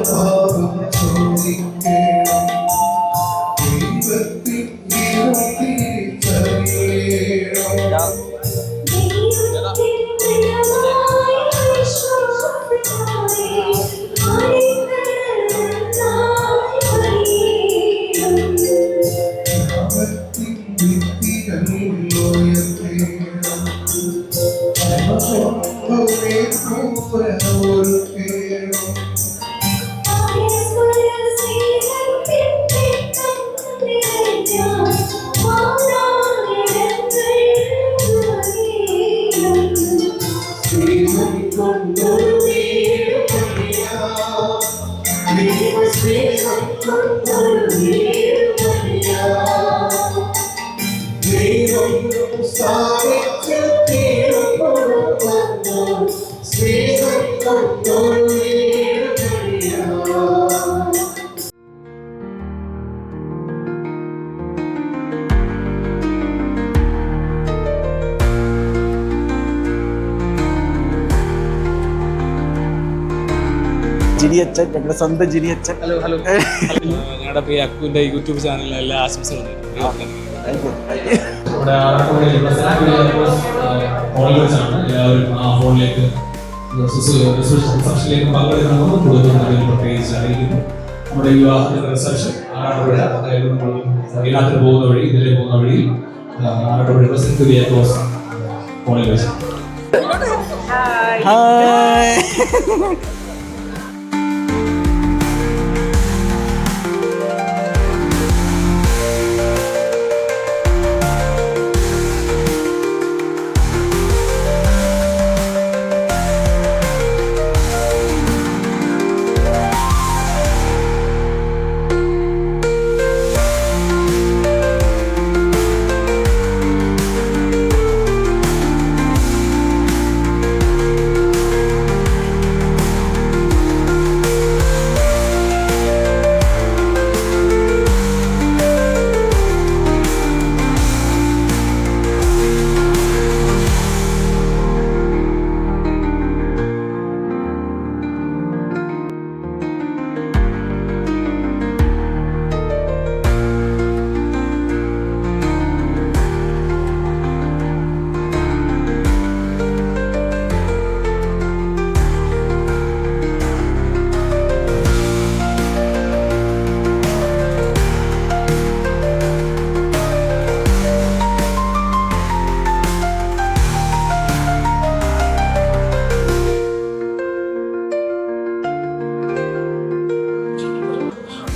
ഭാഗം ചോദിക്കണം ദൈവത്തിൻ തിരിച്ചറിയണം ജിനിയച്ചൻ, ഞങ്ങളുടെ സ്വന്തം ജിനിയച്ചൻ. ഹലോ ഞങ്ങളുടെ പ്രിയ അക്കുവിന്റെ യൂട്യൂബ് ചാനലിലെ എല്ലാ ആശംസകളും നമ്മുടെ ഫോണിൽ വെച്ചാണ് എല്ലാവരും ആ ഫോണിലേക്ക് റിസപ്ഷനിലേക്ക് പങ്കെടുക്കണമെന്ന് കൂടുതൽ പ്രത്യേകിച്ച് അറിയിക്കുന്നു. നമ്മുടെ വിവാഹത്തിന്റെ റിസപ്ഷൻ ആറാട്ടുപുഴ ഈനാത്തിന് പോകുന്ന വഴി ഇതിലെ പോകുന്ന വഴി ആറാട്ടുപുഴ ഫോണിൽ വെച്ച്. ഹായ്.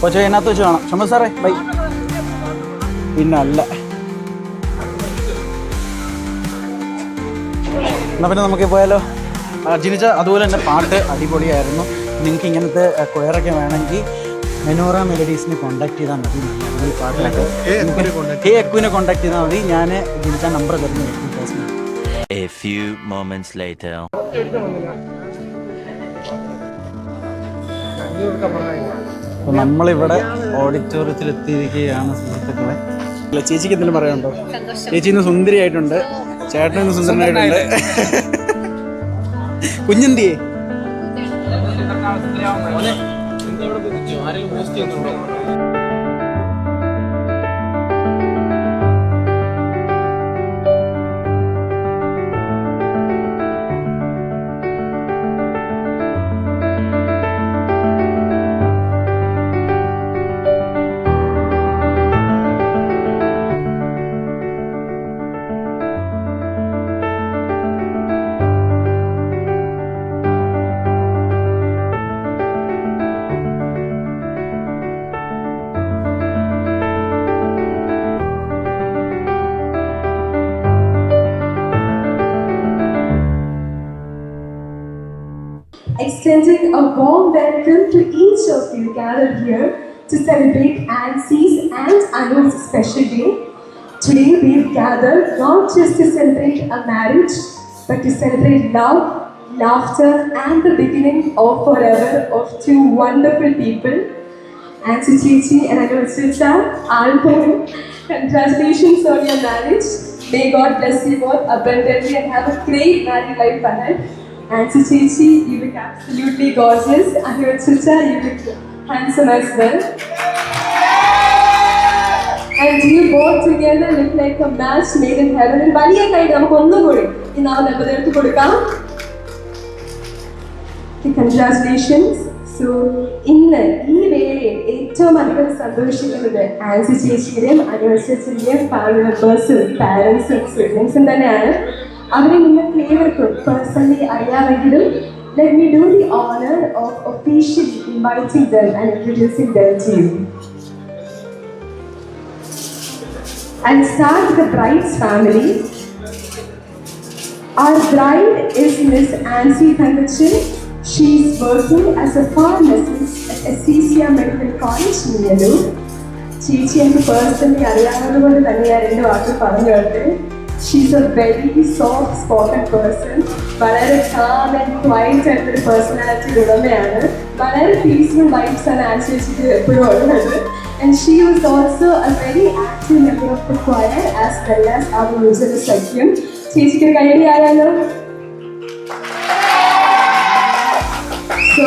കൊച്ചു അതിനകത്ത് വെച്ച് കാണാം. ഷമൽ സാറേ ബൈ. പിന്നല്ല എന്നാൽ പിന്നെ നമുക്ക് പോയാലോ. ജിനിച്ച അതുപോലെ തന്നെ പാട്ട് അടിപൊളിയായിരുന്നു. നിങ്ങൾക്ക് ഇങ്ങനത്തെ കൊയറൊക്കെ വേണമെങ്കിൽ മെനോറ മെലഡീസിനെ കോൺടാക്ട് ചെയ്താൽ മതി. ഈ പാട്ടിലൊക്കെ എക്കുവിനെ കോൺടാക്ട് ചെയ്താൽ മതി. ഞാൻ ജിനിച്ച നമ്പർ തരുന്നു. A few moments later. അപ്പോൾ നമ്മളിവിടെ ഓഡിറ്റോറിയത്തിൽ എത്തിയിരിക്കുകയാണ് സുഹൃത്തുക്കളെ. അല്ല, ചേച്ചിക്ക് എന്തെങ്കിലും പറയാനുണ്ടോ? ചേച്ചി ഇന്ന് സുന്ദരിയായിട്ടുണ്ട്, ചേട്ടൻ ഇന്ന് സുന്ദരനായിട്ടുണ്ട്. കുഞ്ഞെന്തിയേ? Extending a warm welcome to each of you gathered here to celebrate Nancy's and Anu's special day. Today we've gathered not just to celebrate a marriage, but to celebrate love, laughter and the beginning of forever of two wonderful people. Nancy Chichi and Anu Chicha, Alpone, congratulations on your marriage. May God bless you both abundantly and have a great married life ahead. Nancy Chichi, you look absolutely gorgeous. Anuj Chicha, you look handsome as well. And you both together look like a match made in heaven. ഒരു വലിയ കൈ നമുക്ക് ഒന്നുകൂടി ഈ നാല് ദമ്പതികൾക്ക് കൊടുക്കാം. Congratulations. So ഇന്ന് ഈ വേളയിൽ ഏറ്റവും അധികം സന്തോഷിക്കുന്നത് ആൻസി ചേച്ചിയുടെയും അനുജ ചേച്ചിയുടെയും ഫാമിലി മെമ്പേഴ്സും പാരൻസും സിബ്ലിങ്സും തന്നെയാണ്. അവരെ നിങ്ങൾക്ക് ഏവർക്കും പേഴ്സണലി അറിയാമെങ്കിലും let me do the honor of officially inviting them and introducing them to you. I'll start with the bride's family. Our bride is Miss Ansi Tangachin. She is working as a pharmacist at Assisia Medical College, Niyadu. ചേച്ചി എനിക്ക് personally അറിയാവുന്നതുകൊണ്ട് തന്നെ ഞാൻ രണ്ട് വാക്ക് പറഞ്ഞു കേട്ടെ. She's A very soft spoken person. വളരെ calm and quite ആയിട്ടൊരു പേഴ്സണാലിറ്റിയുടെ ഉടമയാണ്. വളരെ പീസ്ഫുൾ വൈബ്സ് ആണ് ആൻസി ചേച്ചിക്ക് എപ്പോഴും ഉള്ളത്. And she was also a very active member of the choir as well as our Rosary Sakyam. ചേച്ചിക്ക് കൈയടി ആയാലോ? So,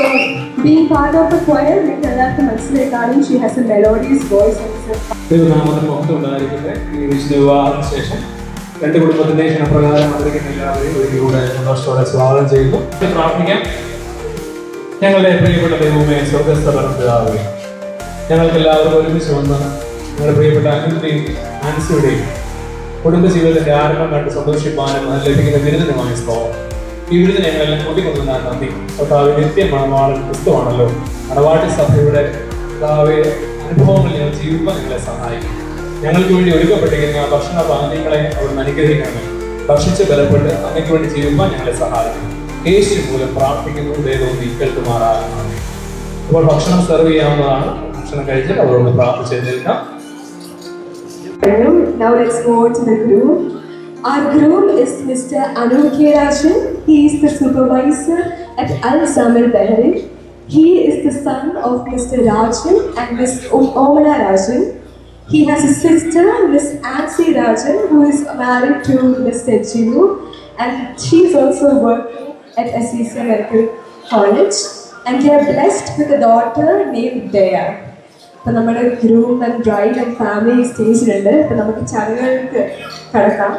being part of the choir, നിങ്ങൾക്ക് എല്ലാവർക്കും മനസ്സിലാക്കാനും she has a melodious voice. ദൈവനാമത്തിന് മഹത്വം ഉണ്ടായിരിക്കട്ടെ. ഈ വിശുദ്ധ വിവാഹത്തിന് ശേഷം രണ്ട് കുടുംബത്തിന്റെ ക്ഷണപ്രകാരം വന്നിരിക്കുന്ന എല്ലാവരെയും ഒരിക്കലൂടെ സന്തോഷത്തോടെ സ്വാഗതം ചെയ്യുന്നു. പ്രാർത്ഥിക്കാം. ഞങ്ങളുടെ പ്രിയപ്പെട്ട ദൈവമേ, സ്വർഗ്ഗസ്ഥ പിതാവേ, ഞങ്ങൾക്ക് എല്ലാവർക്കും ഒരുമിച്ച് വന്ന് ഞങ്ങളുടെ പ്രിയപ്പെട്ട അനിലിന്റെയും ആൻസിയുടെയും കുടുംബജീവിതത്തിന്റെ ആരംഭം കണ്ട് സന്തോഷിപ്പാനും അത് ലഭിക്കുന്ന വിരുദ്ധനുമായ സ്തോത്രം. ഈ വിരുദ്ധ ഞങ്ങളെല്ലാം കൂട്ടിക്കൊണ്ടുവന്നാൽ നന്ദി. കർത്താവ് നിത്യമാണ് ക്രിസ്തുവാണല്ലോ. മണവാട്ടി സഭയുടെ കർത്താവെ അനുഭവങ്ങൾ ഞങ്ങൾ ജീവിക്കാൻ ഞങ്ങളെ സഹായിക്കും. ഞങ്ങൾക്ക് വേണ്ടി ഒരുക്കപ്പെട്ടിരിക്കുന്ന ഭക്ഷണ പാനീയങ്ങളെ അവിടുന്ന് അനുഗ്രഹിക്കണമേ. ഭക്ഷിച്ച് ബലപ്പെട്ട് അങ്ങയ്ക്ക് വേണ്ടി ജീവിക്കാൻ ഞങ്ങളെ സഹായിക്കും. യേശു മൂലം പ്രാർത്ഥിക്കുന്നു. ദൈവം കേൾക്കുമാറാകുന്നതാണ്. അപ്പോൾ ഭക്ഷണം സെർവ് ചെയ്യാവുന്നതാണ്. ഭക്ഷണം കഴിച്ച് അവരോട് പ്രാർത്ഥിച്ചേക്കാം. Now let's go on to the groom. Our groom is Mr. Anuj Rajan. He is the supervisor at Al Samir Behri. He is the son of Mr. Rajan and Miss Omala Rajan. He has a sister, Miss Ansi Rajan, who is married to Mr. Jinu, and she is also working at Assisia Medical College. And they are blessed with a daughter named Daya. അപ്പോൾ നമ്മുടെ groom and bride and family സ്റ്റേജിലുണ്ട്. അപ്പോൾ നമുക്ക് ചടങ്ങുകൾക്ക് കടക്കാം.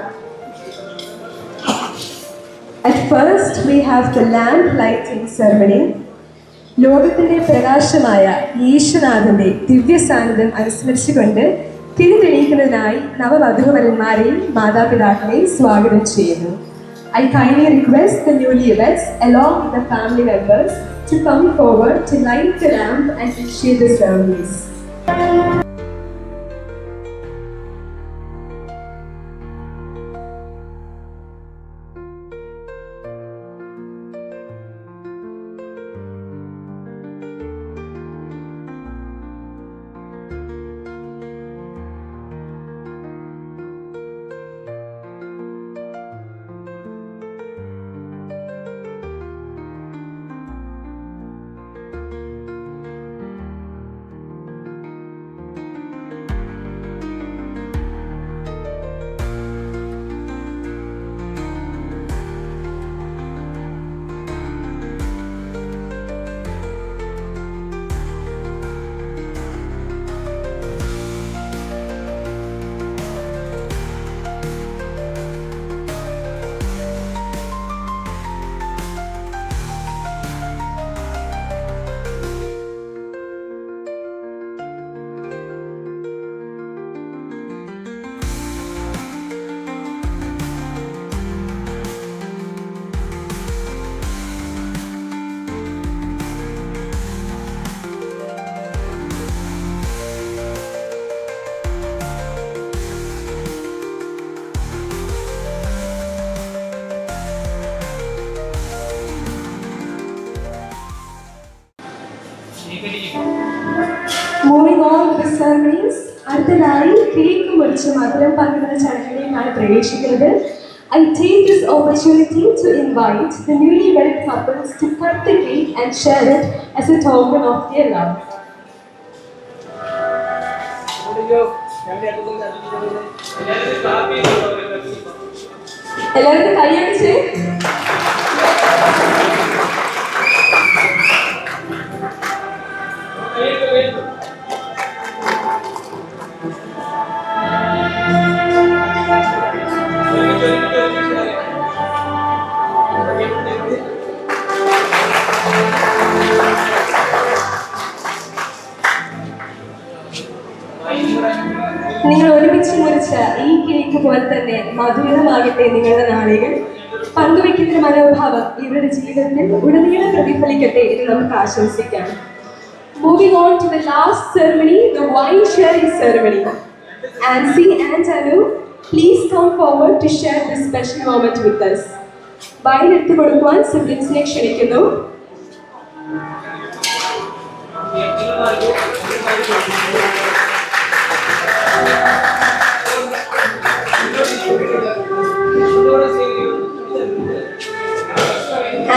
At first we have the lamp lighting ceremony. ലോകത്തിന്റെ പ്രകാശമായ യേശുനാഥന്റെ ദിവ്യ സാന്നിധ്യം അനുസ്മരിച്ചുകൊണ്ട് തിരിതെളിയിക്കുന്നതിനായി നവവധൂവരന്മാരെയും മാതാപിതാക്കളെയും സ്വാഗതം ചെയ്യുന്നു. I kindly request the newlyweds along with the family members to come forward to light the lamp and initiate the ceremonies. Moving on to the ceremonies, അടുത്തതായി cake മുറിച്ച് മധുരം പങ്കിടുന്ന ചടങ്ങിലേക്കാണ് പ്രവേശിക്കുന്നത്. I take this opportunity to invite the newly married couples to cut the cake and share it as a token of their love. എല്ലാവരും കൈയടിച്ച് നിങ്ങൾ ഒരുമിച്ച് മുറിച്ച ഈ കേക്ക് പോലെ തന്നെ മധുരമാകട്ടെ നിങ്ങളുടെ നാളുകൾ. പങ്കുവെക്കുന്ന മനോഭാവം ഇവരുടെ ജീവിതത്തിൽ ഉടനീളം പ്രതിഫലിക്കട്ടെ എന്ന് നമുക്ക് ആശംസിക്കാം. Moving on to the last ceremony, the wine sharing ceremony. Ansi and Anu, please come forward to share this special moment with us. Wine എടുത്തു കൊടുക്കുവാൻ സിബ്ലിംഗ്സിനെ ക്ഷണിക്കുന്നു.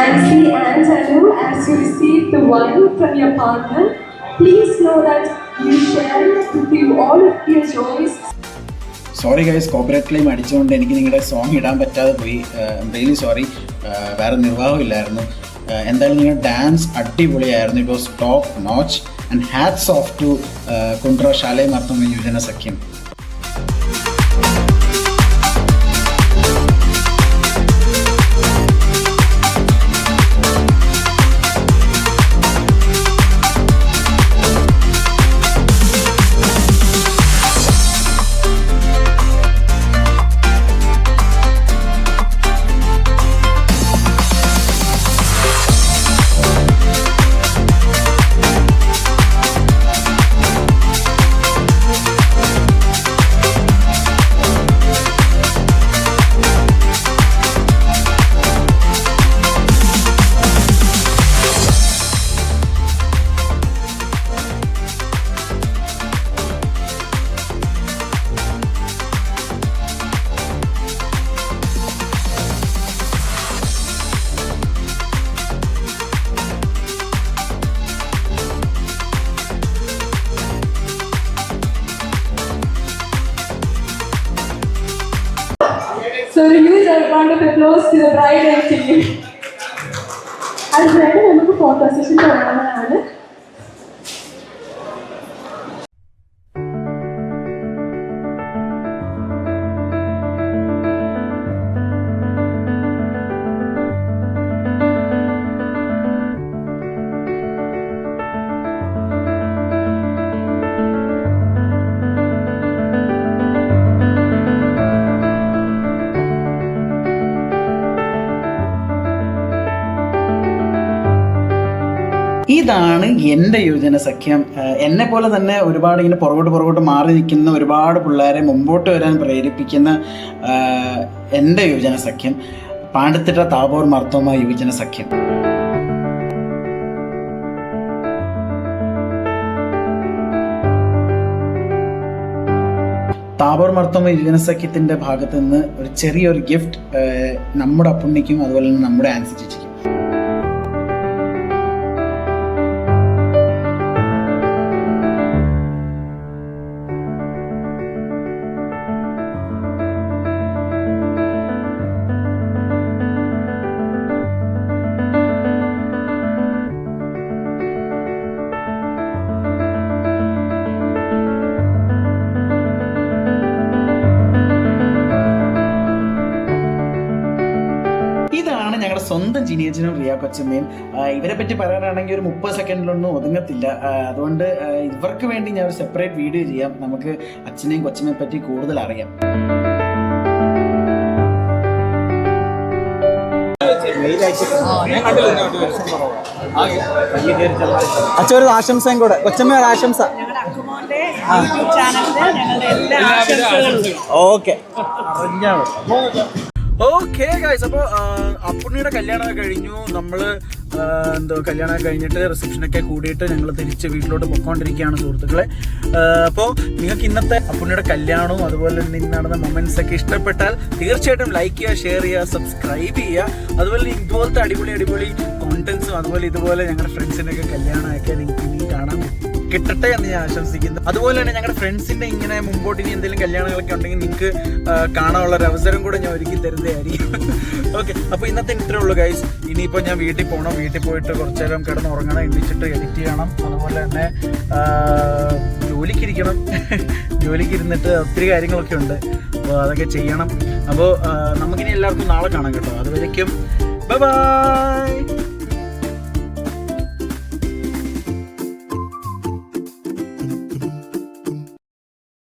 Ansi and Anu, as you receive the wine from your partner, please know that you share with you all of your joys. Sorry guys, copyright claim അടിച്ചുകൊണ്ട് എനിക്ക് നിങ്ങളുടെ song ഇടാൻ പറ്റാതെ പോയി. Really sorry, വേറെ നിർവാഹമില്ലായിരുന്നു. എന്തായാലും നിങ്ങളുടെ ഡാൻസ് അടിപൊളിയായിരുന്നു. It was top notch and hats off to Kundra Shalai Marthoma Yuvajana Sakhyam. So a huge round of applause to the bride and team. അടുത്തതായിട്ട് നമുക്ക് ഫോട്ടോ സെഷൻ തുടങ്ങുന്നതാണ്. ഇതാണ് എൻ്റെ യുവജന സഖ്യം. എന്നെ പോലെ തന്നെ ഒരുപാട് ഇങ്ങനെ പുറകോട്ട് മാറി നിൽക്കുന്ന ഒരുപാട് പിള്ളേരെ മുമ്പോട്ട് വരാൻ പ്രേരിപ്പിക്കുന്ന എൻ്റെ യുവജന സഖ്യം, പാണ്ടിത്തിട്ട താബോർ മാർത്തോമ യുവജന സഖ്യം. താബോർ മാർത്തോമ യുവജന സഖ്യത്തിൻ്റെ ഭാഗത്ത് നിന്ന് ഒരു ചെറിയൊരു ഗിഫ്റ്റ് നമ്മുടെ അപ്പുണ്ണിക്കും അതുപോലെ തന്നെ നമ്മുടെ ആൻസി ചേച്ചിക്കും. ഇതാണ് ഞങ്ങളുടെ സ്വന്തം ജിനിയച്ചനും റിയ കൊച്ചമ്മയും. ഇവരെ പറ്റി പറയാനാണെങ്കിൽ ഒരു 30 സെക്കൻഡിലൊന്നും ഒതുങ്ങത്തില്ല. അതുകൊണ്ട് ഇവർക്ക് വേണ്ടി ഞാൻ ഒരു സെപ്പറേറ്റ് വീഡിയോ ചെയ്യാം. നമുക്ക് അച്ഛനെയും കൊച്ചമ്മയെ പറ്റി കൂടുതൽ അറിയാം. അച്ഛൻ ഒരു ആശംസയും കൂടെ, കൊച്ചമ്മയുടെ ആശംസ. ഓക്കെ ഓക്കെ ഗൈസ്, അപ്പോൾ അപ്പുണ്ണിയുടെ കല്യാണമൊക്കെ കഴിഞ്ഞു. നമ്മൾ കല്യാണമൊക്കെ കഴിഞ്ഞിട്ട് റിസപ്ഷനൊക്കെ കൂടിയിട്ട് ഞങ്ങൾ തിരിച്ച് വീട്ടിലോട്ട് പൊയ്ക്കൊണ്ടിരിക്കുകയാണ് സുഹൃത്തുക്കളെ. അപ്പോൾ നിങ്ങൾക്ക് ഇന്നത്തെ അപ്പുണ്ണിയുടെ കല്യാണവും അതുപോലെ തന്നെ നടന്ന മൊമെന്റ്സ് ഒക്കെ ഇഷ്ടപ്പെട്ടാൽ തീർച്ചയായിട്ടും ലൈക്ക് ചെയ്യുക, ഷെയർ ചെയ്യുക, സബ്സ്ക്രൈബ് ചെയ്യുക. അതുപോലെ ഇതുപോലത്തെ അടിപൊളി കോണ്ടന്റ്സും അതുപോലെ ഇതുപോലെ ഞങ്ങളുടെ ഫ്രണ്ട്സിനൊക്കെ കല്യാണമൊക്കെ നിങ്ങൾക്ക് ഇനി കാണാൻ കിട്ടട്ടെ എന്ന് ഞാൻ ആശംസിക്കുന്നു. അതുപോലെ തന്നെ ഞങ്ങളുടെ ഫ്രണ്ട്സിന്റെ ഇങ്ങനെ മുമ്പോട്ട് ഇനി എന്തെങ്കിലും കല്യാണങ്ങളൊക്കെ ഉണ്ടെങ്കിൽ നിങ്ങൾക്ക് കാണാനുള്ള ഒരു അവസരം കൂടെ ഞാൻ ഒരുക്കി തരുന്നതായിരിക്കും. ഓക്കെ, അപ്പോൾ ഇന്നത്തെ ഇത്രേ ഉള്ളൂ ഗൈസ്. ഇനിയിപ്പോൾ ഞാൻ വീട്ടിൽ പോകണം. വീട്ടിൽ പോയിട്ട് കുറച്ചു നേരം കിടന്ന് ഉറങ്ങണം, എണ്ണിച്ചിട്ട് എഡിറ്റ് ചെയ്യണം. അതുപോലെ തന്നെ ജോലിക്കിരിക്കണം. ജോലിക്കിരുന്നിട്ട് ഒത്തിരി കാര്യങ്ങളൊക്കെ ഉണ്ട്, അപ്പോൾ അതൊക്കെ ചെയ്യണം. അപ്പോൾ നമുക്കിനി എല്ലാവർക്കും നാളെ കാണാം കേട്ടോ. അതുവരേക്കും ബൈ ബൈ.